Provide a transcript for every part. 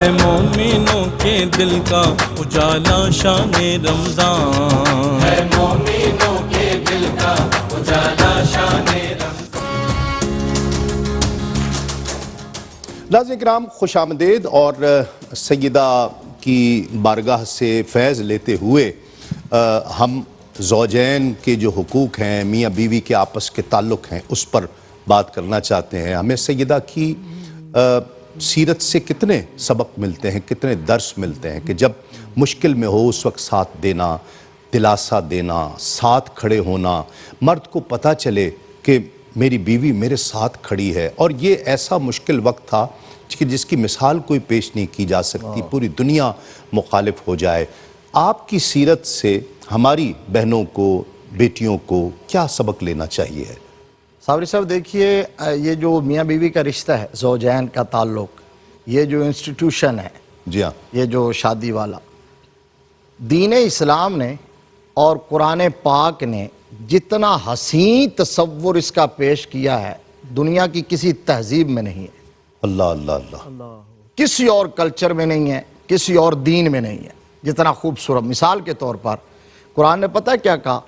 ہے مومنوں کے دل کا اجالا شان رمضان، ہے مومنوں کے دل کا اجالا شان رمضان۔ ناظرین کرام خوش آمدید، اور سیدہ کی بارگاہ سے فیض لیتے ہوئے ہم زوجین کے جو حقوق ہیں، میاں بیوی کے آپس کے تعلق ہیں، اس پر بات کرنا چاہتے ہیں۔ ہمیں سیدہ کی سیرت سے کتنے سبق ملتے ہیں، کتنے درس ملتے ہیں کہ جب مشکل میں ہو اس وقت ساتھ دینا، دلاسا دینا، ساتھ کھڑے ہونا، مرد کو پتہ چلے کہ میری بیوی میرے ساتھ کھڑی ہے۔ اور یہ ایسا مشکل وقت تھا کہ جس کی مثال کوئی پیش نہیں کی جا سکتی، پوری دنیا مخالف ہو جائے۔ آپ کی سیرت سے ہماری بہنوں کو، بیٹیوں کو کیا سبق لینا چاہیے ہے؟ صابری صاحب دیکھیے، یہ جو میاں بیوی کا رشتہ ہے، زوجین کا تعلق، یہ جو انسٹیٹیوشن ہے، جی ہاں، یہ جو شادی والا، دین اسلام نے اور قرآن پاک نے جتنا حسین تصور اس کا پیش کیا ہے، دنیا کی کسی تہذیب میں نہیں ہے، اللہ اللہ اللہ، کسی اور کلچر میں نہیں ہے، کسی اور دین میں نہیں ہے جتنا خوبصورت۔ مثال کے طور پر قرآن نے پتہ کیا کہا؟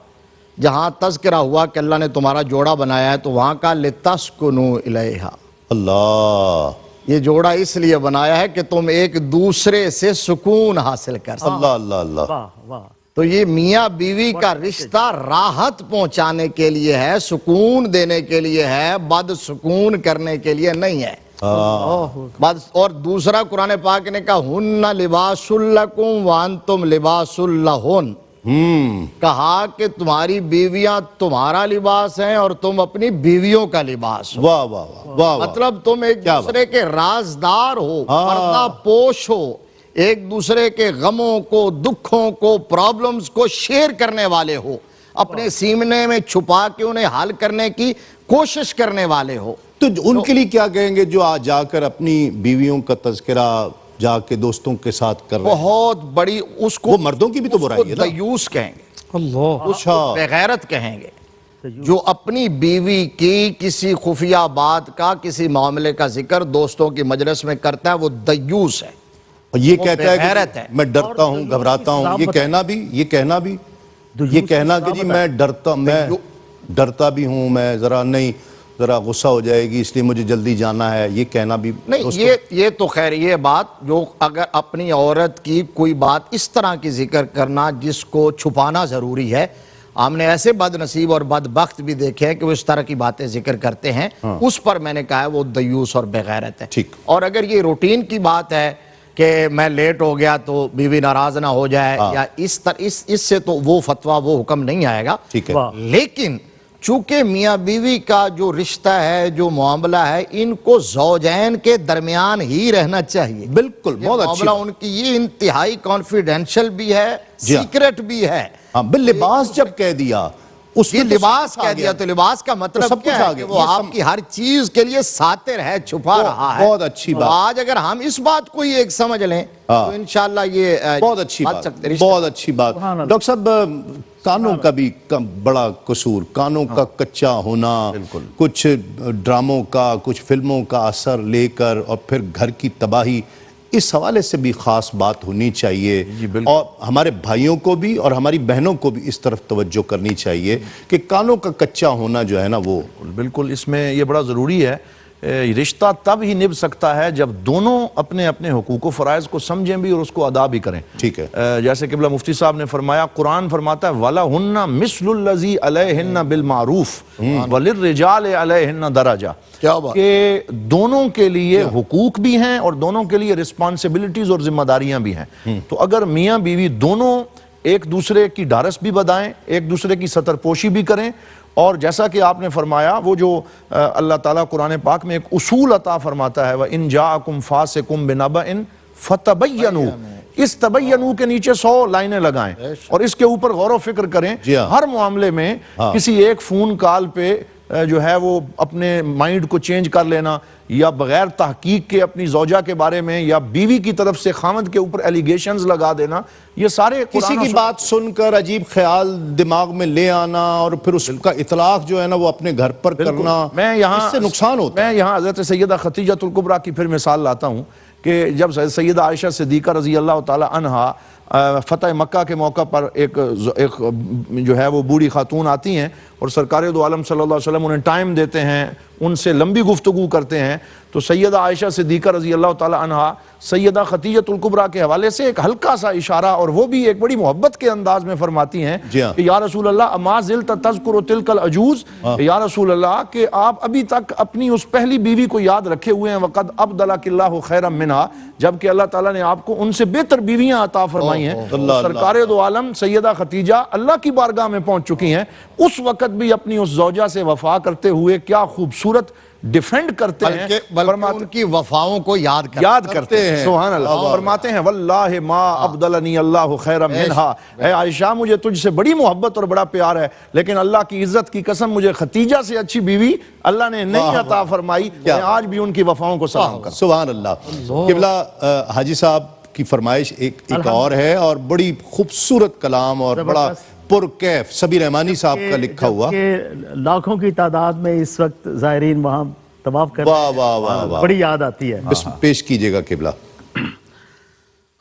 جہاں تذکرہ ہوا کہ اللہ نے تمہارا جوڑا بنایا ہے، تو وہاں کا لِتَسْكُنُوا إِلَيْهَا، اللہ، یہ جوڑا اس لیے بنایا ہے کہ تم ایک دوسرے سے سکون حاصل کر سکو۔ اللہ اللہ اللہ، تو یہ میاں بیوی کا رشتہ راحت پہنچانے کے لیے ہے، سکون دینے کے لیے ہے، بد سکون کرنے کے لیے نہیں ہے۔ اور دوسرا قرآن پاک نے کہا ہن لباس لکم وانتم لباس لہن، کہا کہ تمہاری بیویاں تمہارا لباس ہیں اور تم اپنی بیویوں کا لباس ہو۔ واہ واہ واہ واہ، مطلب تم ایک دوسرے کے رازدار ہو، پردہ پوش ہو، ایک دوسرے کے غموں کو، دکھوں کو، پرابلمز کو شیئر کرنے والے ہو، اپنے سینے میں چھپا کے انہیں حل کرنے کی کوشش کرنے والے ہو۔ تو ان کے لیے کیا کہیں گے جو آج جا کر اپنی بیویوں کا تذکرہ جا کے دوستوں کے ساتھ کر رہے ہیں؟ بہت بڑی اس کو، وہ مردوں کی بھی تو برائی ہے نا؟ دیوس کہیں گے، اللہ، اس کو بغیرت کہیں گے، جو اپنی بیوی کی کسی خفیہ بات کا، کسی معاملے کا ذکر دوستوں کی مجلس میں کرتا ہے، وہ دیوس ہے، اور یہ کہتا ہے بغیرت ہے۔ کہ میں ڈرتا ہوں، گھبراتا ہوں، یہ کہنا کہ جی میں ڈرتا بھی ہوں، میں ذرا غصہ ہو جائے گی اس لیے مجھے جلدی جانا ہے، یہ کہنا بھی نہیں، یہ تو خیر، یہ بات جو اگر اپنی عورت کی کوئی بات اس طرح کی ذکر کرنا جس کو چھپانا ضروری ہے، ہم نے ایسے بد نصیب اور بدبخت بھی دیکھے ہیں کہ وہ اس طرح کی باتیں ذکر کرتے ہیں، اس پر میں نے کہا ہے وہ دیوس اور بغیرت ہے۔ اور اگر یہ روٹین کی بات ہے کہ میں لیٹ ہو گیا تو بیوی ناراض نہ ہو جائے، یا اس سے تو وہ فتویٰ، وہ حکم نہیں آئے گا۔ لیکن چونکہ میاں بیوی کا جو رشتہ ہے، جو معاملہ ہے، ان کو زوجین کے درمیان ہی رہنا چاہیے۔ بالکل، بہت اچھی معاملہ ان کی یہ انتہائی کانفیڈینشل بھی ہے، سیکرٹ بھی ہے۔ لباس جب کہہ دیا، یہ لباس کہہ دیا تو لباس کا مطلب کیا ہے کہ وہ آپ کی ہر چیز کے لیے ساتر ہے، چھپا رہا ہے۔ بہت اچھی بات۔ آج اگر ہم اس بات کو ہی ایک سمجھ لیں تو انشاءاللہ یہ بہت اچھی بات، بہت اچھی بات۔ ڈاکٹر صاحب، کانوں کا بھی بڑا قصور، کانوں کا کچا ہونا، کچھ ڈراموں کا، کچھ فلموں کا اثر لے کر، اور پھر گھر کی تباہی، اس حوالے سے بھی خاص بات ہونی چاہیے، اور ہمارے بھائیوں کو بھی اور ہماری بہنوں کو بھی اس طرف توجہ کرنی چاہیے کہ کانوں کا کچا ہونا جو ہے نا، وہ بالکل اس میں یہ بڑا ضروری ہے۔ رشتہ تب ہی نبھ سکتا ہے جب دونوں اپنے اپنے حقوق و فرائض کو سمجھیں بھی اور اس کو ادا بھی کریں۔ ٹھیک ہے، جیسے قبلہ مفتی صاحب نے فرمایا، قرآن فرماتا ہے وَلَهُنَّ مِثْلُ الَّذِي عَلَيْهِنَّ بِالْمَعْرُوفِ وَلِلرِّجَالِ عَلَيْهِنَّ دَرَجَةٌ، کیا بات کہ دونوں کے لیے حقوق بھی ہیں اور دونوں کے لیے رسپانسبلٹیز اور ذمہ داریاں بھی ہیں۔ تو اگر میاں بیوی دونوں ایک دوسرے کی ڈھارس بھی بدائیں، ایک دوسرے کی سطر پوشی بھی کریں، اور جیسا کہ آپ نے فرمایا، وہ جو اللہ تعالیٰ قرآن پاک میں ایک اصول عطا فرماتا ہے وَإِن جَاءَكُمْ فَاسِقٌ بِنَبَإٍ فَتَبَيَّنُوا، اس تبینو کے نیچے 100 لائنیں لگائیں اور اس کے اوپر غور و فکر کریں۔ ہر معاملے میں کسی ایک فون کال پہ جو ہے وہ اپنے مائنڈ کو چینج کر لینا، یا بغیر تحقیق کے اپنی زوجہ کے بارے میں یا بیوی کی طرف سے خاوند کے اوپر ایلیگیشنز لگا دینا، یہ سارے کسی کی بات سن کر عجیب خیال دماغ میں لے آنا اور پھر اس کا اطلاق جو ہے نا وہ اپنے گھر پر کرنا، اس سے نقصان ہوتا ہے۔ میں یہاں حضرت سیدہ خدیجہ الکبریٰ کی پھر مثال لاتا ہوں کہ جب سیدہ عائشہ صدیقہ رضی اللہ تعالی عنہا فتح مکہ کے موقع پر ایک جو ہے وہ بوڑھی خاتون آتی ہیں اور سرکار دو عالم صلی اللہ علیہ وسلم انہیں ٹائم دیتے ہیں، ان سے لمبی گفتگو کرتے ہیں، تو سیدہ عائشہ صدیقہ رضی اللہ تعالی عنہا سیدہ خدیجہ الکبریٰ کے حوالے سے ایک ہلکا سا اشارہ، اور وہ بھی ایک بڑی محبت کے انداز میں فرماتی ہیں کہ یا رسول اللہ اما زلت تذکر تلک العجوز، یا رسول اللہ کہ آپ ابھی تک اپنی اس پہلی بیوی کو یاد رکھے ہوئے ہیں، وقد ابدلک اللہ خیرا منہا، جبکہ اللہ تعالیٰ نے آپ کو ان سے بہتر بیویاں عطا فرمائی ہیں۔ سرکار دو عالم سیدہ خدیجہ اللہ کی بارگاہ میں پہنچ چکی ہیں، اس وقت بھی اپنی اس زوجہ سے وفا کرتے ہوئے کیا خوبصورت ڈیفینڈ کرتے ہیں، بلکہ ان کی وفاؤں کو یاد کرتے ہیں۔ سبحان اللہ، فرماتے ہیں واللہ ما ابدلنی اللہ خیرا منہا، اے عائشہ مجھے تجھ سے بڑی محبت اور بڑا پیار ہے، لیکن اللہ کی عزت کی قسم مجھے خدیجہ سے اچھی بیوی اللہ نے نہیں عطا فرمائی، میں آج بھی ان کی وفاؤں کو سلام کرتا ہوں۔ سبحان اللہ۔ قبلہ حاجی صاحب کی فرمائش ایک اور ہے، اور بڑی خوبصورت کلام اور بڑا پرکیف سبی رحمانی صاحب کا لکھا ہوا، لاکھوں کی تعداد میں اس وقت زائرین وہاں طواف کر رہے ہیں، بڑی یاد آتی ہے۔ پیش کیجئے گا قبلہ۔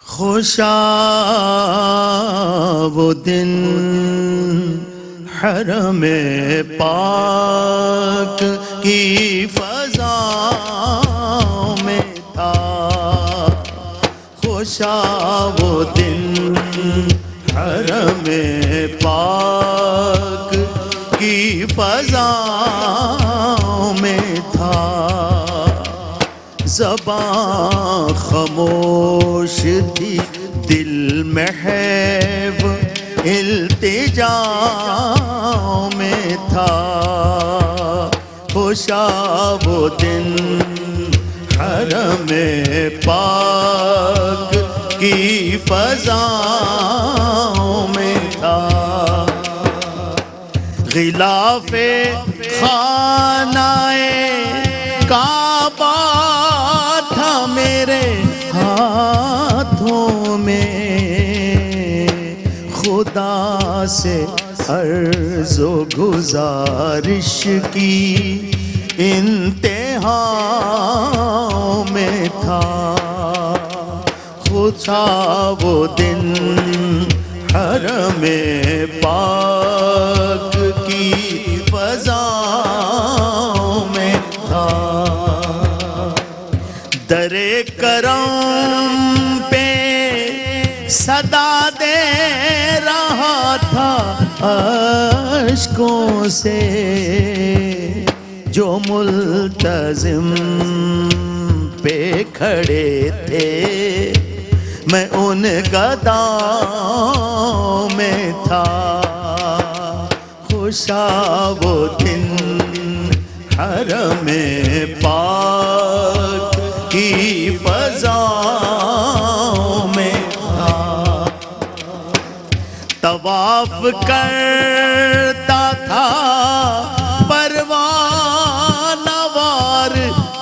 خوشا وہ دن حرم پاک کی فضا میں تھا، خوشا وہ دن حرم پاک کی فضا میں تھا، زبان خاموش تھی دل محو التجا میں تھا، خوشا وہ دن حرم پاک کی فضا میں تھا، غلاف خانہ کعبہ تھا میرے ہاتھوں میں، خدا سے عرض و گزارش کی انتہا میں تھا، خوشا وہ دن حرم پاک کی فضا میں تھا، در کرم پہ صدا دے رہا تھا اشکوں سے، جو ملتزم پہ کھڑے تھے میں ان گداؤں میں تھا، خوشا وہ دن حرم پاک کی فضا میں تھا، طواف کرتا تھا پروانہ وار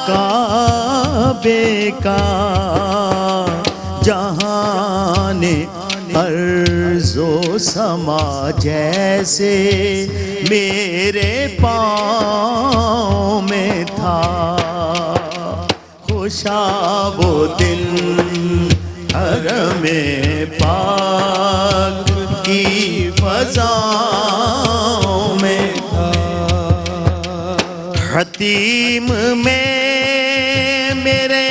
کعبے کا، جہان ارض و سما جیسے میرے پاؤں میں تھا، خوشا وہ دن حرم پاک کی فضا میں تھا، حتیم میں میرے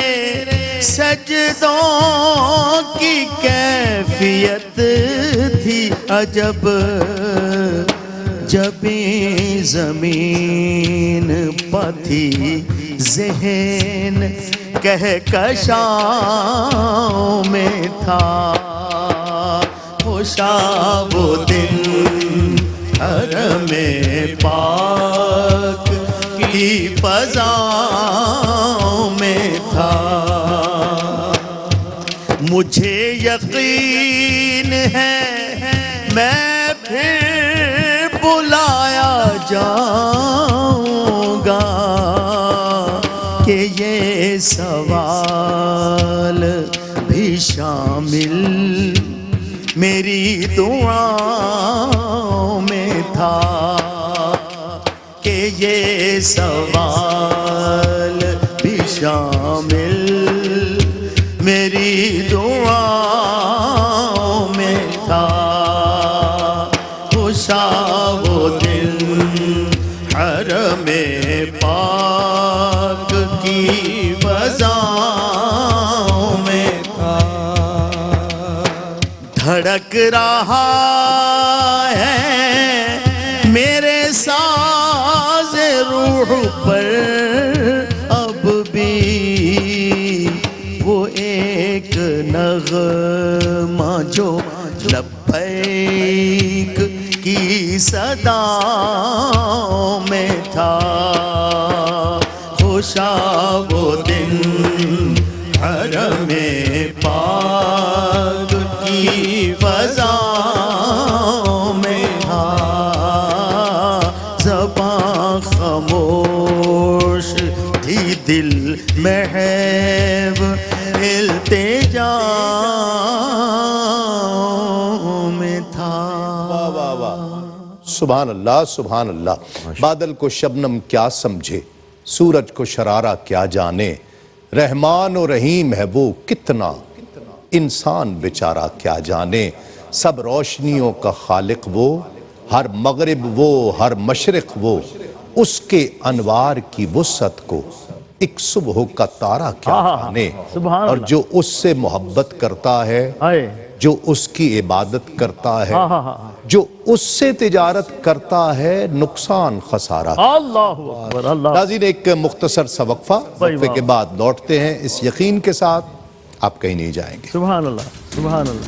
سجدوں کی کیفیت تھی عجب، جب زمین پتھی ذہن کہکشاؤں میں تھا، خوشا وہ دن حرم پاک کی فضا میں تھا، مجھے یقین ہے میں پھر بلایا جاؤں گا، کہ یہ سوال بھی شامل میری دعاؤں میں تھا، کہ یہ سوال بھی شامل میری دعاؤں میں تھا خوشا وہ دن حرم پاک کی فضاؤں میں تھا دھڑک رہا ہے میرے ساز روح پر اب بھی وہ ایک نغمہ جو لبیک کی صداؤں میں تھا خوشا وہ دن حرم پاک کی فضاؤں میں تھا زباں خاموش تھی دل محب التجاؤں میں تھا واہ واہ، سبحان اللہ سبحان اللہ۔ بادل کو شبنم کیا سمجھے، سورج کو شرارہ کیا جانے، رحمان و رحیم ہے وہ کتنا، انسان بیچارہ کیا جانے، سب روشنیوں کا خالق وہ، ہر مغرب وہ ہر مشرق وہ، اس کے انوار کی وسعت کو ایک صبح کا تارہ کیا جانے، سبحان اور اللہ۔ جو اس سے محبت کرتا ہے، ہائے جو اس کی عبادت کرتا ہے، جو اس سے تجارت کرتا ہے، نقصان خسارہ۔ اللہ اکبر، اللہ ناظرین، ایک مختصر سا وقفہ، وقفے کے بعد لوٹتے ہیں اس یقین کے ساتھ آپ کہیں نہیں جائیں گے۔ سبحان اللہ سبحان اللہ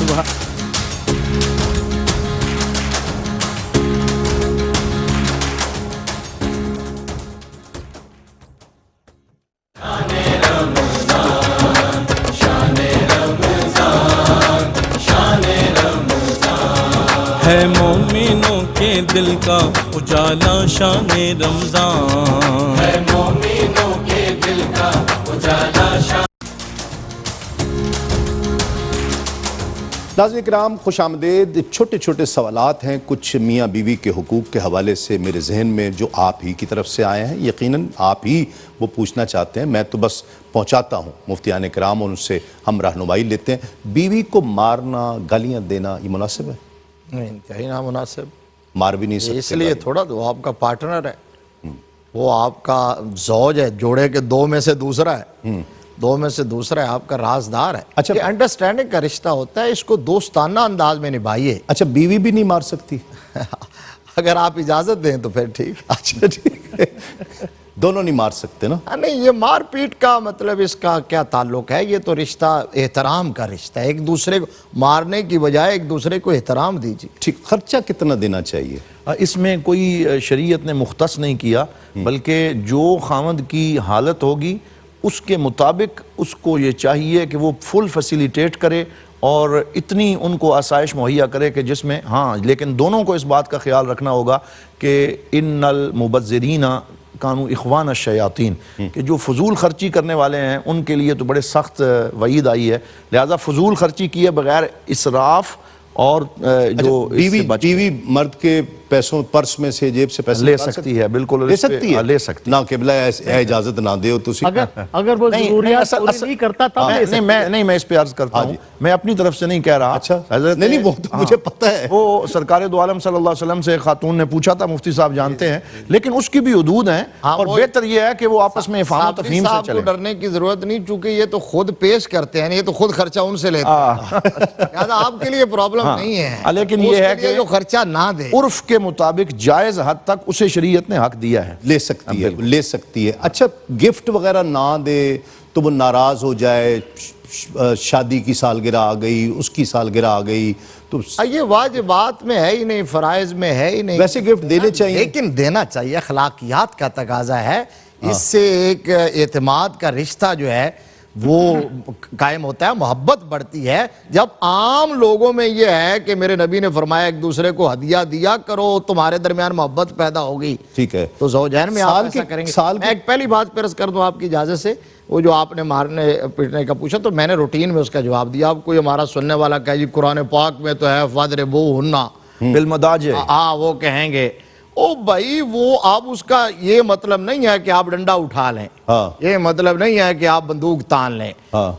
سبحان ہے مومنوں کے دل کا اجالا شان رمضان، ہے مومنوں کے دل کا اجالا شان۔ ناظرین کرام، خوش آمدید۔ چھوٹے چھوٹے سوالات ہیں کچھ میاں بیوی کے حقوق کے حوالے سے میرے ذہن میں، جو آپ ہی کی طرف سے آئے ہیں۔ یقیناً آپ ہی وہ پوچھنا چاہتے ہیں، میں تو بس پہنچاتا ہوں مفتیان کرام، اور ان سے ہم رہنمائی لیتے ہیں۔ بیوی کو مارنا، گالیاں دینا، یہ مناسب ہے؟ نہیں، انتہائی نامناسب۔ مار بھی نہیں سکتے؟ اس لیے تھوڑا وہ آپ کا پارٹنر ہے، وہ آپ کا زوج ہے، جوڑے کے دو میں سے دوسرا ہے، دو میں سے دوسرا ہے، آپ کا رازدار ہے۔ اچھا، یہ انڈرسٹینڈنگ کا رشتہ ہوتا ہے، اس کو دوستانہ انداز میں نبھائیے۔ اچھا، بیوی بھی نہیں مار سکتی؟ اگر آپ اجازت دیں تو پھر ٹھیک۔ اچھا ٹھیک ہے، دونوں نہیں مار سکتے نا؟ نہیں، یہ مار پیٹ کا مطلب اس کا کیا تعلق ہے؟ یہ تو رشتہ احترام کا رشتہ ہے، ایک دوسرے کو مارنے کی بجائے ایک دوسرے کو احترام دیجیے۔ ٹھیک، خرچہ کتنا دینا چاہیے؟ اس میں کوئی شریعت نے مختص نہیں کیا، بلکہ جو خاوند کی حالت ہوگی اس کے مطابق اس کو یہ چاہیے کہ وہ فل فیسیلیٹیٹ کرے اور اتنی ان کو آسائش مہیا کرے کہ جس میں، ہاں لیکن دونوں کو اس بات کا خیال رکھنا ہوگا کہ ان المبذرین کانوا اخوان الشیاطین، کہ جو فضول خرچی کرنے والے ہیں ان کے لیے تو بڑے سخت وعید آئی ہے، لہذا فضول خرچی کیے بغیر اسراف اور جو بیوی مرد کے پیسوں پرس میں سے، جیب سے پیسے لے سکتی ہے، بالکل لے سکتی ہے، لے سکتی نہ قبلہ اجازت نہ دے تو اگر وہ ضروریات پوری نہیں کرتا تب لے سکتے۔ نہیں، میں اس پہ عرض کرتا ہوں، میں اپنی طرف سے نہیں کہہ رہا۔ اچھا، نہیں وہ تو مجھے پتہ ہے، وہ سرکار دو عالم صلی اللہ علیہ وسلم سے ایک خاتون نے پوچھا تھا، مفتی صاحب جانتے ہیں، لیکن اس کی بھی حدود ہیں، اور بہتر یہ ہے کہ وہ آپس میں افہام و تفہیم سے چلیں۔ ڈرنے کی ضرورت نہیں، چونکہ یہ تو خود پیش کرتے ہیں، یہ تو خود خرچہ ان سے لیتے ہیں، لہذا آپ کے لیے پرابلم نہیں ہے، لیکن یہ ہے کہ جو خرچہ نہ دے، عرف کے مطابق جائز حد تک اسے شریعت نے حق دیا ہے، لے سکتی ہے، لے سکتی ہے۔ اچھا، گفٹ وغیرہ نہ دے تو وہ ناراض ہو جائے، شادی کی سالگرہ آ گئی، اس کی سالگرہ آ گئی تو یہ واجبات میں ہے ہی نہیں، فرائض میں ہے ہی نہیں۔ ویسے گفٹ دینے چاہیے، لیکن دینا چاہیے، اخلاقیات کا تقاضا ہے، اس سے ایک اعتماد کا رشتہ جو ہے وہ قائم ہوتا ہے، محبت بڑھتی ہے۔ جب عام لوگوں میں یہ ہے کہ میرے نبی نے فرمایا ایک دوسرے کو ہدیہ دیا کرو، تمہارے درمیان محبت پیدا ہوگی، ٹھیک ہے، تو زوجین میں آپ ایسا کریں گے۔ میں ایک پہلی بات پیرس کر دوں آپ کی اجازت سے، وہ جو آپ نے مارنے پیٹنے کا پوچھا تو میں نے روٹین میں اس کا جواب دیا۔ اب کوئی ہمارا سننے والا کہے جی قرآن پاک میں تو ہے فَاضْرِبُوهُنَّ بالمضاجع، وہ کہیں گے، او بھائی وہ آپ اس کا یہ مطلب نہیں ہے کہ آپ ڈنڈا اٹھا لیں، یہ مطلب نہیں ہے کہ آپ بندوق تان لیں،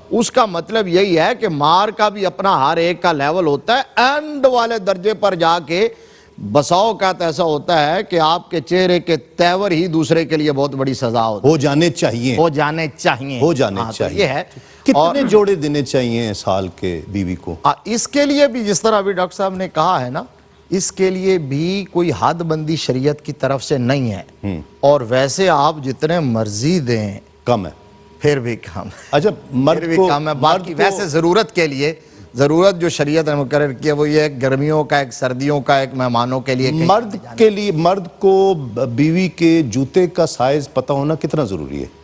اس کا مطلب یہی ہے کہ مار کا بھی اپنا ہر ایک کا لیول ہوتا ہے، اینڈ والے درجے پر جا کے بسا اوقات ایسا ہوتا ہے کہ آپ کے چہرے کے تیور ہی دوسرے کے لیے بہت بڑی سزا ہو جانے چاہیے، ہو جانے چاہیے، ہو جانے تو چاہیے۔ یہ ہے۔ کتنے جوڑے دینے چاہیے سال کے بیوی کو؟ اس کے لیے بھی جس طرح ابھی ڈاکٹر صاحب نے کہا ہے نا، اس کے لیے بھی کوئی حد بندی شریعت کی طرف سے نہیں ہے، اور ویسے آپ جتنے مرضی دیں کم ہے، پھر بھی کم ہے، اچھا مرد پھر بھی کو کم ہے۔ باقی ویسے ضرورت کے لیے، ضرورت جو شریعت نے مقرر کی ہے وہ یہ ہے گرمیوں کا ایک، سردیوں کا ایک، مہمانوں کے لیے مرد کے لیے، مرد کو بیوی کے جوتے کا سائز پتہ ہونا کتنا ضروری ہے؟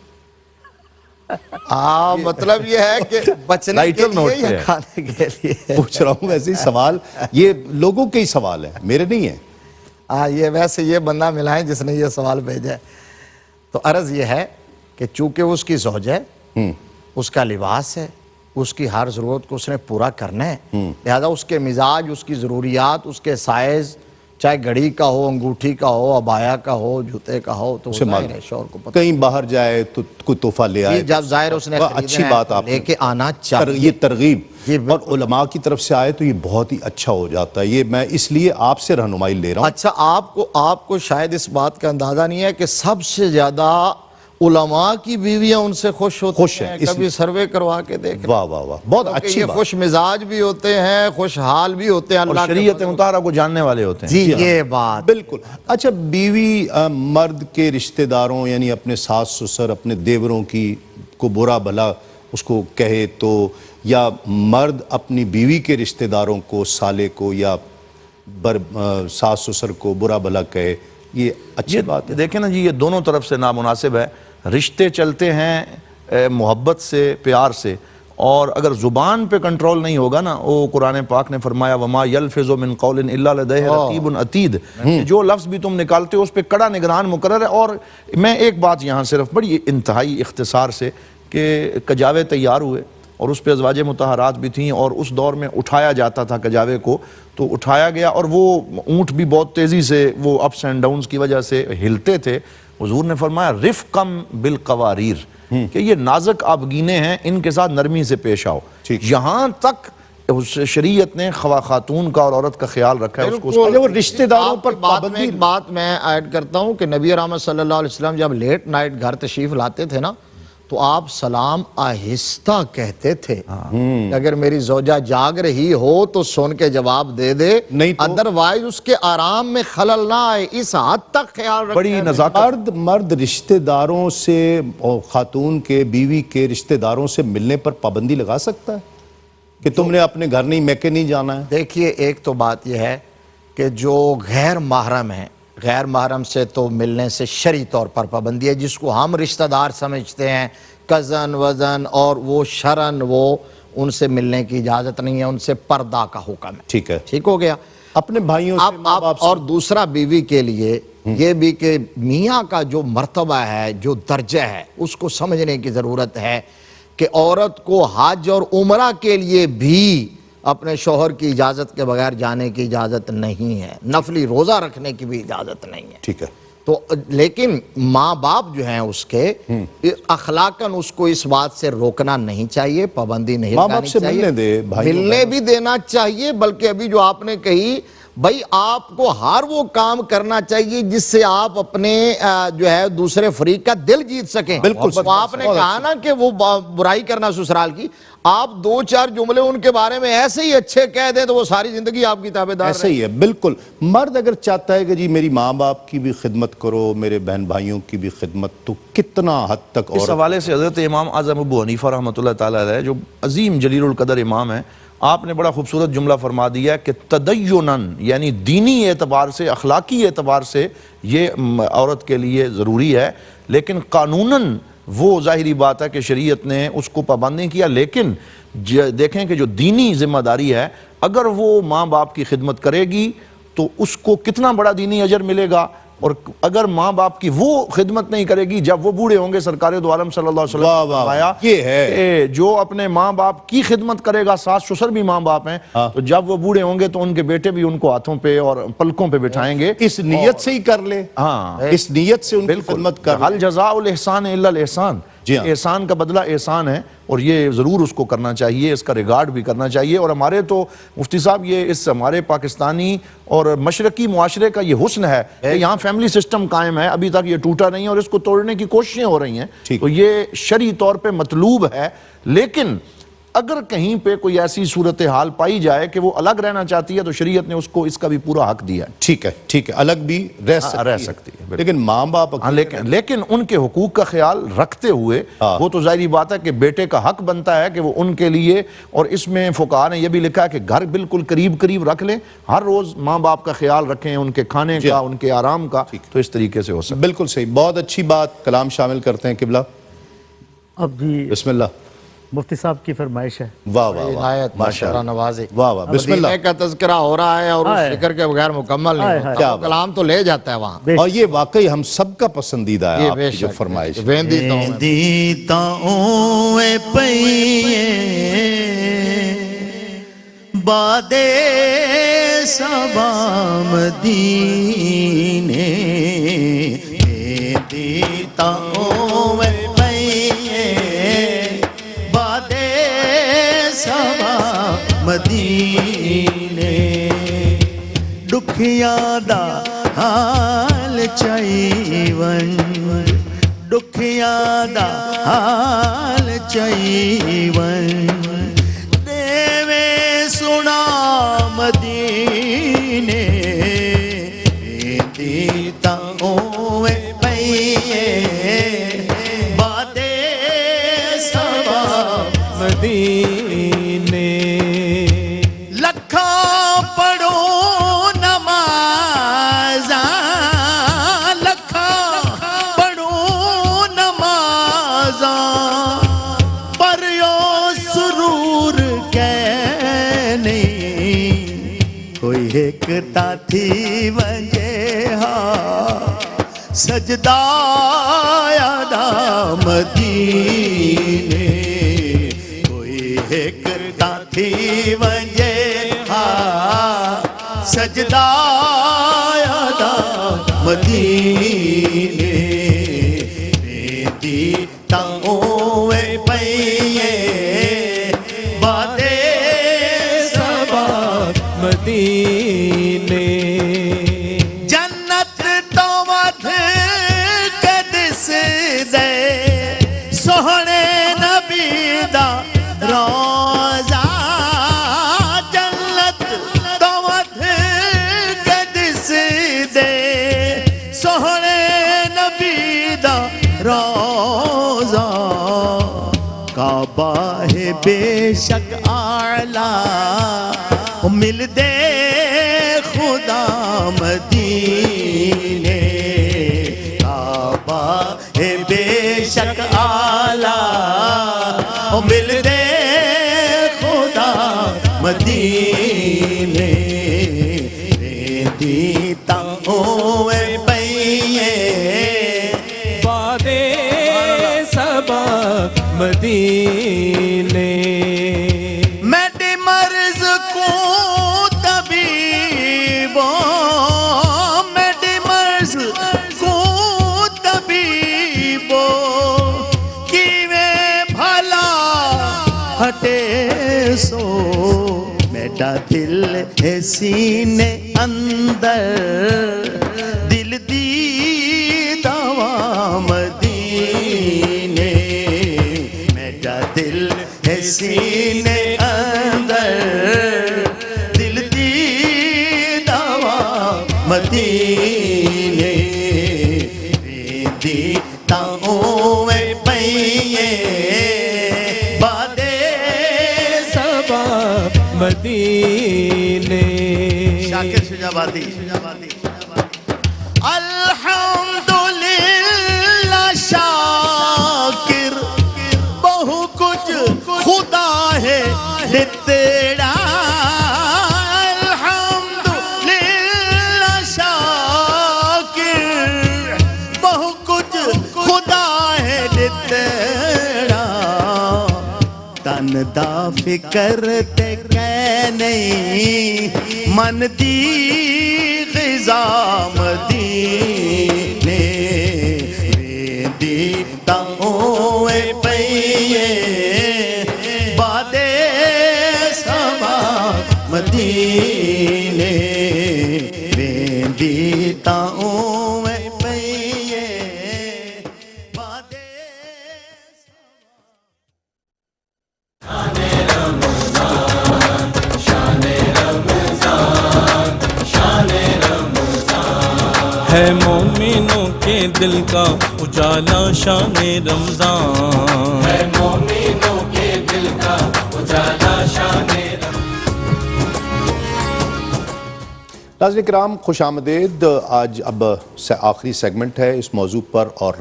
مطلب یہ ہے کہ بچنے کے لیے یا کھانے کے لیے؟ پوچھ رہا ہوں ویسے ہی سوال، یہ لوگوں کے ہی سوال ہے، میرے نہیں ہیں۔ یہ ویسے یہ بندہ ملا ہے جس نے یہ سوال بھیجا ہے۔ تو عرض یہ ہے کہ چونکہ اس کی زوج ہے، اس کا لباس ہے، اس کی ہر ضرورت کو اس نے پورا کرنا ہے، لہذا اس کے مزاج، اس کی ضروریات، اس کے سائز، چاہے گھڑی کا ہو، انگوٹھی کا ہو، عبایا کا ہو، جوتے کا ہو، تو ظاہر ہے شوہر کو پتہ کہیں باہر جائے تو کوئی تحفہ لے آئے، جب ظاہر اس نے اچھی بات آپ لے کے آنا چاہیے، یہ ترغیب، اور علماء کی طرف سے آئے تو یہ بہت ہی اچھا ہو جاتا ہے۔ یہ میں اس لیے آپ سے رہنمائی لے رہا ہوں۔ اچھا، آپ کو شاید اس بات کا اندازہ نہیں ہے کہ سب سے زیادہ علماء کی بیویاں ان سے خوش ہوتی ہیں، کبھی سروے کروا کے دیکھ، واہ واہ واہ، بہت اچھی یہ بات، خوش مزاج بھی ہوتے ہیں، خوشحال بھی ہوتے ہیں، اور شریعت مطہرہ کو جاننے والے ہوتے ہیں۔ جی یہ بات بالکل۔ اچھا بیوی مرد کے رشتہ داروں یعنی اپنے ساس سسر، اپنے دیوروں کی کو برا بھلا اس کو کہے تو، یا مرد اپنی بیوی کے رشتہ داروں کو، سالے کو یا ساس سسر کو برا بھلا کہے، یہ اچھی بات ہے؟ دیکھیں نا جی، یہ دونوں طرف سے نامناسب ہے۔ رشتے چلتے ہیں محبت سے، پیار سے، اور اگر زبان پہ کنٹرول نہیں ہوگا نا، وہ قرآن پاک نے فرمایا وما یلفظ من قول الا لدیہ رقیب عتید، جو لفظ بھی تم نکالتے ہو اس پہ کڑا نگران مقرر ہے۔ اور میں ایک بات یہاں صرف بڑی انتہائی اختصار سے، کہ کجاوے تیار ہوئے اور اس پہ ازواج مطہرات بھی تھیں، اور اس دور میں اٹھایا جاتا تھا کجاوے کو، تو اٹھایا گیا، اور وہ اونٹ بھی بہت تیزی سے وہ اپس اینڈ ڈاؤنز کی وجہ سے ہلتے تھے۔ حضور نے فرمایا رفقم بالقواریر، کہ یہ نازک آبگینے ہیں، ان کے ساتھ نرمی سے پیش آؤ۔ یہاں تک شریعت نے خاتون کا اور عورت کا خیال رکھا ہے۔ وہ رشتہ داروں پر پابندی۔ ایک بات میں ایڈ کرتا ہوں کہ نبی رحمت صلی اللہ علیہ وسلم جب لیٹ نائٹ گھر تشریف لاتے تھے نا، تو آپ سلام آہستہ کہتے تھے، اگر میری زوجہ جاگ رہی ہو تو سن کے جواب دے دے، ادروائز اس کے آرام میں خلل نہ آئے، اس حد تک خیال رکھیں۔ بڑی نزاکت۔ مرد رشتہ داروں سے اور خاتون کے، بیوی کے رشتہ داروں سے ملنے پر پابندی لگا سکتا ہے کہ تم نے اپنے گھر نہیں، میکے نہیں جانا ہے؟ دیکھیے، ایک تو بات یہ ہے کہ جو غیر محرم ہیں، غیر محرم سے تو ملنے سے شرعی طور پر پابندی ہے، جس کو ہم رشتہ دار سمجھتے ہیں، کزن وزن، اور وہ شرعن وہ ان سے ملنے کی اجازت نہیں ہے، ان سے پردہ کا حکم ہے۔ ٹھیک ہے، ٹھیک ہو گیا۔ اپنے بھائیوں سے، ماں باپ سے۔ اور دوسرا بیوی کے لیے یہ بھی کہ میاں کا جو مرتبہ ہے، جو درجہ ہے، اس کو سمجھنے کی ضرورت ہے کہ عورت کو حج اور عمرہ کے لیے بھی اپنے شوہر کی اجازت کے بغیر جانے کی اجازت نہیں ہے، نفلی روزہ رکھنے کی بھی اجازت نہیں ہے۔ ٹھیک ہے، تو لیکن ماں باپ جو ہیں اس کے، اخلاقاً اس کو اس بات سے روکنا نہیں چاہیے، پابندی نہیں ماں لگانی باپ سے چاہیے، ملنے دے، ملنے بھی دینا چاہیے، بلکہ ابھی جو آپ نے کہی، بھائی آپ کو ہر وہ کام کرنا چاہیے جس سے آپ اپنے جو ہے دوسرے فریق کا دل جیت سکیں۔ بالکل، تو آپ نے کہا نا کہ وہ برائی کرنا سسرال کی، آپ دو چار جملے ان کے بارے میں ایسے ہی اچھے کہہ دیں تو وہ ساری زندگی آپ کی تابعدار ایسے ہی ہے۔ بالکل، مرد اگر چاہتا ہے کہ جی میری ماں باپ کی بھی خدمت کرو، میرے بہن بھائیوں کی بھی خدمت، تو کتنا حد تک؟ اس حوالے سے حضرت امام اعظم ابو حنیفہ رحمۃ اللہ تعالیٰ علیہ، جو عظیم جلیل القدر امام ہیں، آپ نے بڑا خوبصورت جملہ فرما دیا کہ تدینن، یعنی دینی اعتبار سے، اخلاقی اعتبار سے یہ عورت کے لیے ضروری ہے، لیکن قانوناً وہ ظاہری بات ہے کہ شریعت نے اس کو پابند نہیں کیا، لیکن دیکھیں کہ جو دینی ذمہ داری ہے، اگر وہ ماں باپ کی خدمت کرے گی تو اس کو کتنا بڑا دینی اجر ملے گا اور اگر ماں باپ کی وہ خدمت نہیں کرے گی جب وہ بوڑھے ہوں گے، سرکار دو عالم صلی اللہ علیہ وسلم واہ نے واہ فرمایا یہ ہے کہ جو اپنے ماں باپ کی خدمت کرے گا، ساس سسر بھی ماں باپ ہیں، تو جب وہ بوڑھے ہوں گے تو ان کے بیٹے بھی ان کو ہاتھوں پہ اور پلکوں پہ بٹھائیں گے. اس نیت سے ہی کر لے، ہاں اس نیت سے ان کی خدمت کر حل جزاء الاحسان الا الاحسان. جی ہاں. احسان کا بدلہ احسان ہے، اور یہ ضرور اس کو کرنا چاہیے، اس کا ریگارڈ بھی کرنا چاہیے. اور ہمارے تو مفتی صاحب یہ اس ہمارے پاکستانی اور مشرقی معاشرے کا یہ حسن ہے کہ یہاں فیملی سسٹم قائم ہے، ابھی تک یہ ٹوٹا نہیں، اور اس کو توڑنے کی کوششیں ہو رہی ہیں. تو یہ شرعی طور پہ مطلوب ہے، لیکن اگر کہیں پہ کوئی ایسی صورتحال پائی جائے کہ وہ الگ رہنا چاہتی ہے تو شریعت نے اس کو اس کا بھی پورا حق دیا ہے. ٹھیک ہے، الگ بھی رہ سکتی ہے، لیکن ماں باپ لیکن ان کے حقوق کا خیال رکھتے ہوئے وہ تو ظاہری بات ہے کہ بیٹے کا حق بنتا ہے کہ وہ ان کے لیے، اور اس میں فقہاء نے یہ بھی لکھا ہے کہ گھر بالکل قریب رکھ لیں، ہر روز ماں باپ کا خیال رکھیں، ان کے کھانے کا، ان کے آرام کا، تو اس طریقے سے ہو سکتا ہے. بالکل صحیح، بہت اچھی بات، کلام شامل کرتے ہیں قبلہ. اب جی بسم اللہ. مفتی صاحب کی فرمائش ہے. واہ واہ عنایت ماشاءاللہ نوازے. واہ واہ، بسم اللہ. مدینے کا تذکرہ ہو رہا ہے اور اس ذکر کے بغیر مکمل نہیں ہوتا، کلام تو لے جاتا ہے وہاں. اور یہ واقعی ہم سب کا پسندیدہ ہے آپ کی جو فرمائش. دیتا اوے پئیے بادے صبا مدینے دیتا اوے مدینے دکھیاں دا حال چائیون دکھیاں دا حال چائیون دیوے سنا مدینے دیتا ہوئے پئیے بادے سبا مدینے ایکتا تھی وجہ سجدہ یادا مدینے کوئی ایکتا تھی وجہ سجدہ یادا مدینے دیتا ہوئے پئیے بادے سبا مدینے جنت تو ودھ کے دس دے سوہنے نبی دا روزہ جنت تو ودھ کے دس دے سوہنے نبی دا روزہ کعبہ ہے بے شک اعلیٰ مل دے خدا مدینے کعبہ ہے بے شک اعلیٰ مل دے خدا مدینے دیتا ہوئے پئیے بادے سبا مدینے سو میرا دل ہے سینے اندر دل دی دوا مدینے میرا دل ہے سینے اندر دل دی دوا مدینے دیتا ہوئے پئیے مدینے شاکر شجابادی الحمدللہ شاکر بہو کچھ خدا ہے تیرا الحمدللہ شاکر من دا فکر تے کہ نہیں من دی غذا مدینے ویندی تاؤں پئیے بادے سما مدینے ویندی تاؤں پئیے بادے ہے مومنوں کے دل کا اجالا شان رمضان ہے مومنوں کے دل کا اجالا شان ناظرین کرام خوش آمدید. آج اب آخری سیگمنٹ ہے اس موضوع پر، اور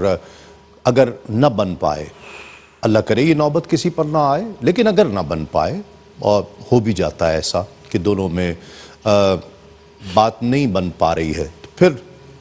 اگر نہ بن پائے، اللہ کرے یہ نوبت کسی پر نہ آئے، لیکن اگر نہ بن پائے اور ہو بھی جاتا ہے ایسا کہ دونوں میں بات نہیں بن پا رہی ہے، تو پھر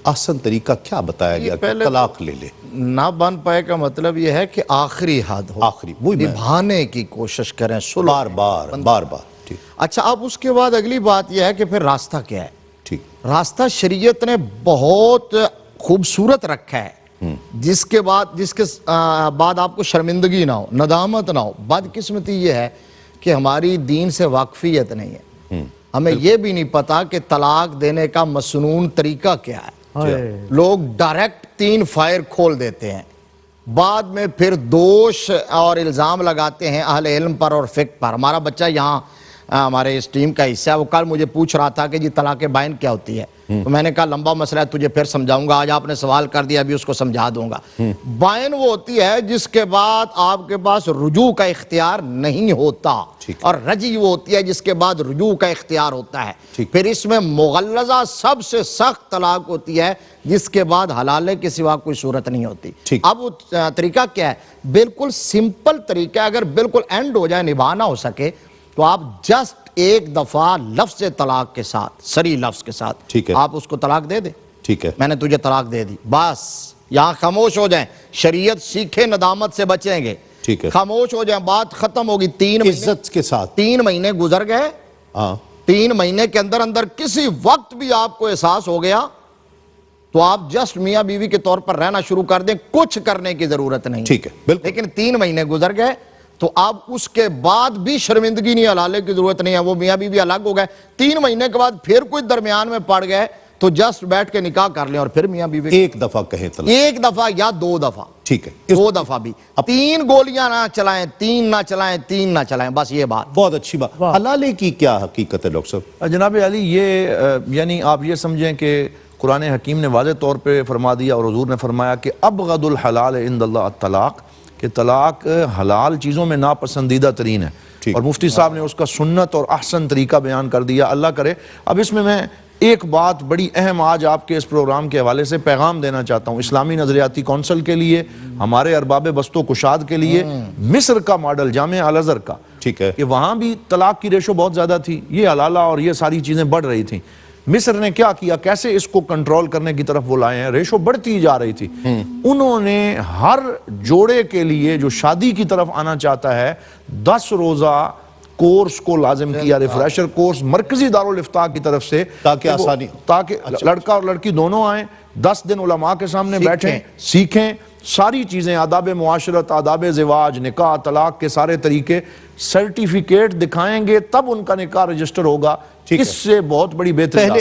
احسن طریقہ کیا بتایا گیا کہ طلاق لے لے؟ نہ بن پائے کا مطلب یہ ہے کہ آخری حد ہو، آخری وہی میں نبھانے کی کوشش کریں، بار بار ٹھیک اچھا اب اس کے بعد اگلی بات یہ ہے کہ پھر راستہ کیا ہے؟ ٹھیک راستہ شریعت نے بہت خوبصورت رکھا ہے، جس کے بعد آپ کو شرمندگی نہ ہو، ندامت نہ ہو. بدقسمتی یہ ہے کہ ہماری دین سے واقفیت نہیں ہے، ہمیں یہ بھی نہیں پتا کہ طلاق دینے کا مسنون طریقہ کیا ہے. لوگ ڈائریکٹ 3 فائر کھول دیتے ہیں، بعد میں پھر دوش اور الزام لگاتے ہیں اہل علم پر اور فقہ پر. ہمارا بچہ یہاں ہمارے اس ٹیم کا حصہ ہے، وہ کل مجھے پوچھ رہا تھا کہ جی طلاق بائن کیا ہوتی ہے. تو میں نے کہا لمبا مسئلہ ہے، تجھے پھر سمجھاؤں گا، آج آپ نے سوال کر دیا ابھی اس کو سمجھا دوں گا. بائن وہ ہوتی ہے جس کے بعد آپ کے پاس رجوع کا اختیار نہیں ہوتا، اور رجی وہ ہوتی ہے جس کے بعد رجوع کا اختیار ہوتا ہے. پھر اس میں مغلظہ سب سے سخت طلاق ہوتی ہے جس کے بعد حلالے کے سوا کوئی صورت نہیں ہوتی. اب وہ طریقہ کیا ہے؟ بالکل سمپل طریقہ ہے. اگر بالکل اینڈ ہو جائے، نبھا نہ ہو سکے، تو آپ جسٹ ایک دفعہ لفظ طلاق کے ساتھ، صریح لفظ کے ساتھ آپ اس کو طلاق دے دیں. ٹھیک ہے، میں نے تجھے طلاق دے دی، بس یہاں خاموش ہو جائیں. شریعت سیکھے ندامت سے بچیں گے، خاموش ہو جائیں، بات ختم ہوگی. 3 عزت کے ساتھ 3 مہینے گزر گئے، 3 مہینے کے اندر کسی وقت بھی آپ کو احساس ہو گیا تو آپ جسٹ میاں بیوی کے طور پر رہنا شروع کر دیں، کچھ کرنے کی ضرورت نہیں. ٹھیک ہے، بالکل. لیکن 3 مہینے گزر گئے تو اب اس کے بعد بھی شرمندگی نہیں، حلالے کی ضرورت نہیں ہے. وہ میاں بیوی الگ ہو گئے، 3 مہینے کے بعد پھر کوئی درمیان میں پڑ گئے تو جسٹ بیٹھ کے نکاح کر لیں اور پھر میاں بیوی ایک دفعہ کہیں طلاق، 1 دفعہ یا 2 دفعہ. ٹھیک ہے، 2 دفعہ بھی. 3 گولیاں نہ چلائیں، 3 نہ چلائیں، 3 نہ چلائیں، بس یہ بات. بہت اچھی بات. حلالے کی کیا حقیقت ہے ڈاکٹر صاحب؟ جناب علی، یہ یعنی آپ یہ سمجھیں کہ قرآن حکیم نے واضح طور پہ فرما دیا اور حضور نے فرمایا کہ ابغض الحلال عند اللہ الطلاق، کہ طلاق حلال چیزوں میں ناپسندیدہ ترین ہے. اور مفتی صاحب نے اس کا سنت اور احسن طریقہ بیان کر دیا. اللہ کرے اب اس میں ایک بات بڑی اہم آج آپ کے اس پروگرام کے حوالے سے پیغام دینا چاہتا ہوں اسلامی نظریاتی کونسل کے لیے، ہمارے ارباب بست و کشاد کے لیے. مصر کا ماڈل جامعہ الازہر کا، ٹھیک ہے، کہ وہاں بھی طلاق کی ریشو بہت زیادہ تھی، یہ حلالہ اور یہ ساری چیزیں بڑھ رہی تھیں. مصر نے کیا کیا، کیسے اس کو کنٹرول کرنے کی طرف وہ لائے ہیں، ریشو بڑھتی جا رہی تھی. انہوں نے ہر جوڑے کے لیے جو شادی کی طرف آنا چاہتا ہے 10 روزہ کورس کو لازم کیا، ریفریشر کورس مرکزی دارالفتاء کی طرف سے، تاکہ آسانی، تاکہ لڑکا اور لڑکی دونوں آئیں، 10 دن علماء کے سامنے بیٹھیں، سیکھیں ساری چیزیں، آداب معاشرت، آداب زواج، نکاح، طلاق کے سارے طریقے، سرٹیفکیٹ دکھائیں گے تب ان کا نکاح رجسٹر ہوگا. اس سے بہت بڑی بہتری، پہلے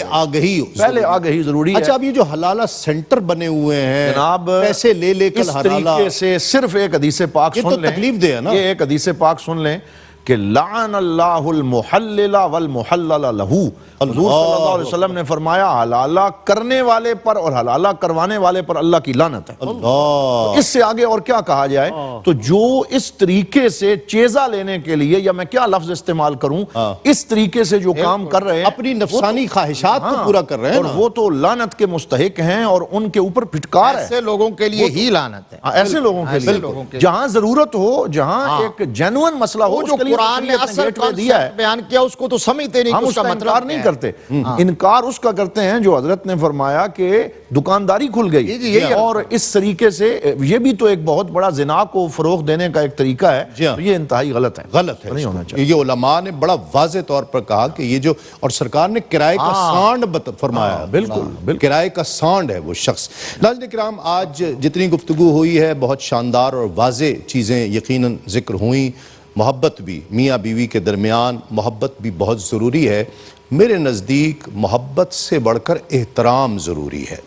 آگہی ضروری ہے. اچھا اب یہ جو حلالہ سینٹر بنے ہوئے ہیں جناب، پیسے لے لے کر اس طریقے سے صرف ایک حدیث پاک سن لیں، یہ تو تکلیف دہ ہے نا. یہ ایک حدیث پاک سن لیں کہ لعن اللہ المحلل والمحلل لہو. حضور صلی اللہ علیہ وسلم نے فرمایا حلالہ کرنے والے پر اور حلالہ کروانے والے پر اللہ کی لعنت ہے. اللہ، اس سے آگے اور کیا کہا جائے؟ تو جو اس طریقے سے چیزہ لینے کے لیے، یا میں کیا لفظ استعمال کروں، اس طریقے سے جو کام کر رہے ہیں، اپنی نفسانی خواہشات کو پورا کر رہے ہیں، اور وہ تو لعنت کے مستحق ہیں اور ان کے اوپر پھٹکار ہے. ایسے لوگوں کے لیے ہی لعنت ہے، ایسے لوگوں کے لیے جہاں ضرورت ہو، جہاں ایک جینوئن مسئلہ ہو، اس کے لیے قرآن نے اصل کانسیپٹ بیان کیا اس کو تو سمجھتے نہیں ہم اس کا انکار نہیں کرتے، انکار اس کا کرتے ہیں جو حضرت نے فرمایا کہ دکانداری کھل گئی، اور اس طریقے سے یہ بھی تو ایک بہت بڑا زنا کو فروغ دینے کا ایک طریقہ ہے، یہ انتہائی غلط ہے، نہیں ہونا چاہیے۔ یہ علماء نے بڑا واضح طور پر کہا کہ یہ جو، اور سرکار نے کرائے کا سانڈ فرمایا، بالکل کرائے کا سانڈ ہے وہ شخص۔ ناظرین کرام، آج جتنی گفتگو ہوئی ہے بہت شاندار اور واضح چیزیں یقیناً ذکر ہوئیں۔ محبت بھی، میاں بیوی کے درمیان محبت بھی بہت ضروری ہے۔ میرے نزدیک محبت سے بڑھ کر احترام ضروری ہے،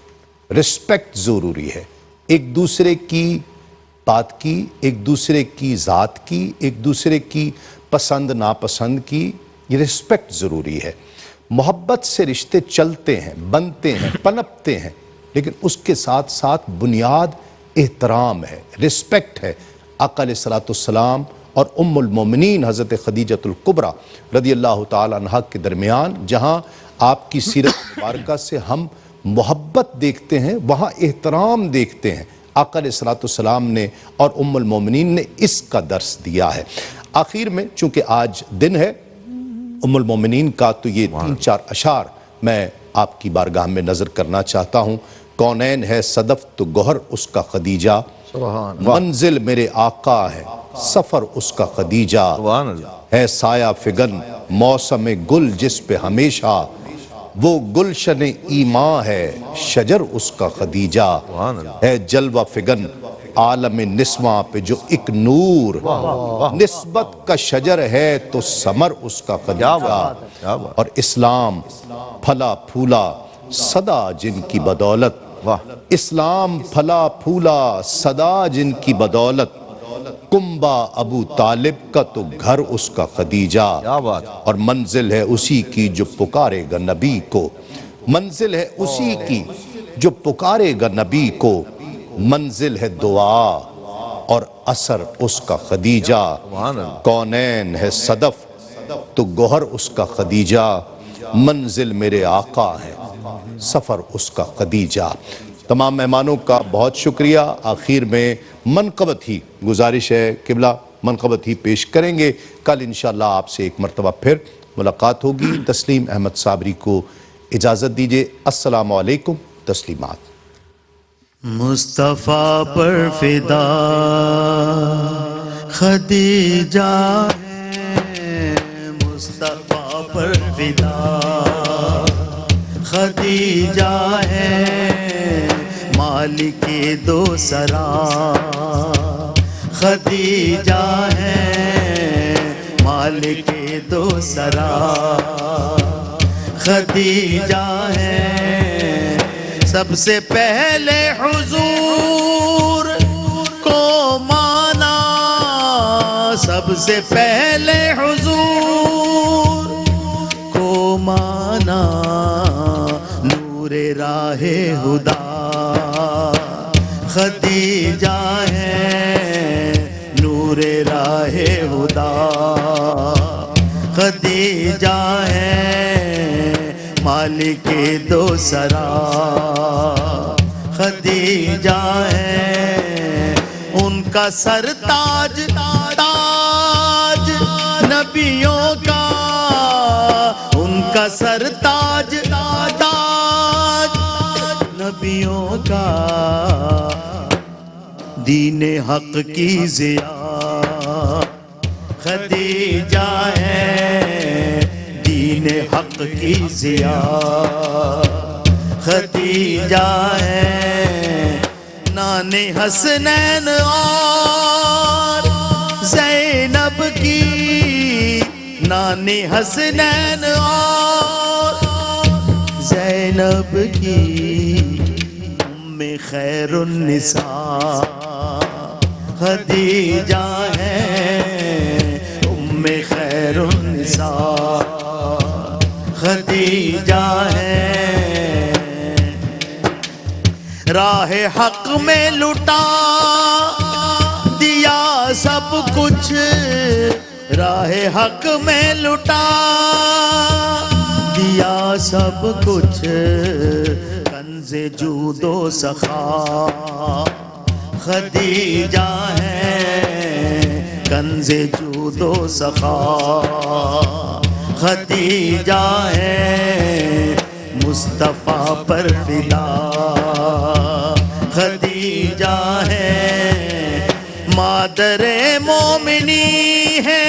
رسپیکٹ ضروری ہے، ایک دوسرے کی بات کی، ایک دوسرے کی ذات کی، ایک دوسرے کی پسند ناپسند کی، یہ رسپیکٹ ضروری ہے۔ محبت سے رشتے چلتے ہیں، بنتے ہیں، پنپتے ہیں، لیکن اس کے ساتھ ساتھ بنیاد احترام ہے، رسپیکٹ ہے۔ آقا علیہ السلام اور ام المومنین حضرت خدیجۃ الکبریٰ رضی اللہ تعالیٰ عنہ کے درمیان جہاں آپ کی سیرت مبارکہ سے ہم محبت دیکھتے ہیں، وہاں احترام دیکھتے ہیں۔ آقا علیہ السلام نے اور ام المومنین نے اس کا درس دیا ہے۔ آخر میں چونکہ آج دن ہے ام المومنین کا، تو یہ 3-4 اشعار میں آپ کی بارگاہ میں نظر کرنا چاہتا ہوں۔ کونین ہے صدف تو گوہر اس کا خدیجہ، منزل میرے آقا ہے سفر اس کا خدیجہ، ہے سایہ فگن موسم گل جس پہ ہمیشہ، وہ گلشن ایمان ہے شجر اس کا خدیجہ، ہے جلوہ فگن عالم نسواں پہ جو ایک نور، نسبت کا شجر ہے تو ثمر اس کا خدیجہ، اور اسلام پھلا پھولا صدا جن کی بدولت، اسلام پھلا پھولا صدا جن کی بدولت، کنبہ ابو طالب کا تو گھر اس کا خدیجہ، اور منزل ہے اسی کی جو پکارے گا نبی کو، منزل ہے اسی کی جو پکارے گا نبی کو، منزل ہے دعا اور اثر اس کا خدیجہ، کونین ہے صدف تو گوہر اس کا خدیجہ، منزل میرے آقا ہے سفر اس کا خدیجہ۔ تمام مہمانوں کا بہت شکریہ۔ آخر میں منقبت ہی گزارش ہے، قبلہ منقبت ہی پیش کریں گے۔ کل انشاءاللہ آپ سے ایک مرتبہ پھر ملاقات ہوگی۔ تسلیم احمد صابری کو اجازت دیجئے۔ السلام علیکم۔ تسلیمات۔ مصطفیٰ پر فدا خدیجہ ہے، مصطفیٰ پر فدا خدیجہ ہے، مالک دو سرا خدیجہ ہے، مالک دو سرا خدیجہ ہے، سب سے پہلے حضور کو مانا، سب سے پہلے حضور کو مانا، نور راہ خدا خدیجہ ہے، نور راہ خدا خدیجہ ہے، مالک دو سرا خدیجہ ہے، ان کا سر تاج تاج نبیوں کا، ان کا سر تاج تاج نبیوں کا، دین حق کی ضیاء خدیجہ ہے، دین حق کی ضیاء خدیجہ ہے، نان حسنین اور زینب کی، نان حسنین اور زینب کی، ام خیر النساء خدیجہ ہے، ام خیر النساء خدیجہ ہے، راہ حق میں لٹا دیا سب کچھ، راہ حق میں لٹا دیا سب کچھ، کنز جود و سخا خدیجہ ہے، کنز جود و سخا خدیجہ ہے مصطفیٰ پر فدا خدیجہ ہے مادر مومنی ہے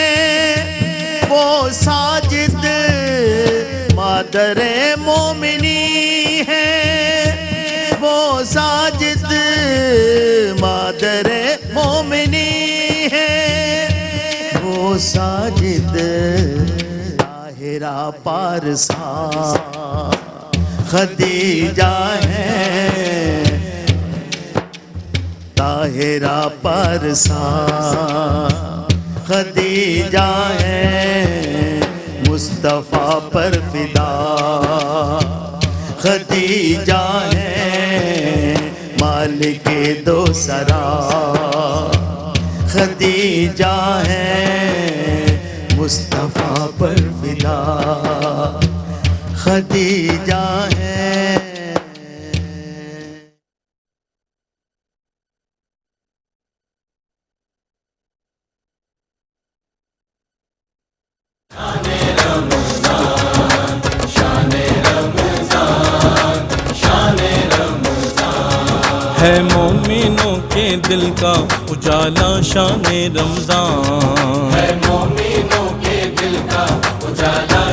وہ ساجد مادر مومنی ہے وہ ساجد مادر مومنی ہے وہ ساجد طاہرہ پارسا خدیجہ ہے طاہرہ پارسا خدیجہ ہے مصطفیٰ پر فدا خدیجہ ہے مالک دو سرا خدیجہ ہے مصطفیٰ پر فدا خدیجہ ہے ہے مومنوں کے دل کا اجالا شان رمضان ہے مومنوں کے دل کا اجالا